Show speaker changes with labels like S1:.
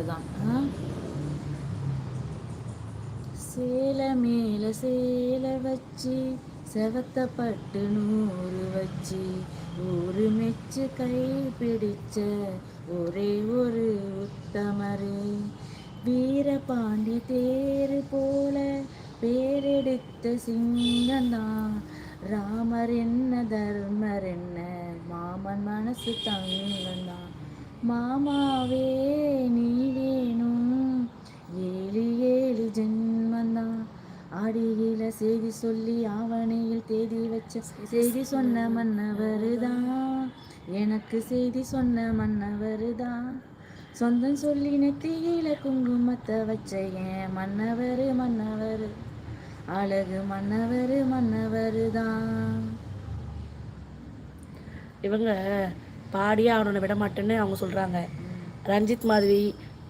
S1: பாட்டு தான். சேலை மேல சேலை வச்சு செவத்த பட்டு 100 வச்சு ஊரு மெச்சு கை பிடிச்ச ஒரே ஒரு உத்தமரே, வீரபாண்டி தேரு போல பேரெடுத்த சிங்கந்தான், ராமர் என்ன தர்மர் என்ன மாமன் மனசு தங்கந்தான், மாமாவே நீ வேணும் 7 ஜென்மந்தான், ஆடியில செய்தி சொல்லி ஆவணியில் தேதி வச்ச செய்தி சொன்ன மன்னவருதான், எனக்கு செய்தி சொன்ன மன்னவருதான், சொந்தம் சொல்லி நெத்தியில குங்குமத்தை வச்ச ஏன் மன்னவரு மன்னவரு, அழகு மன்னவரு மன்னவரு தான்.
S2: இவங்க பாடியே அவனை விட மாட்டேன்னு அவங்க சொல்கிறாங்க. ரஞ்சித் மாதவி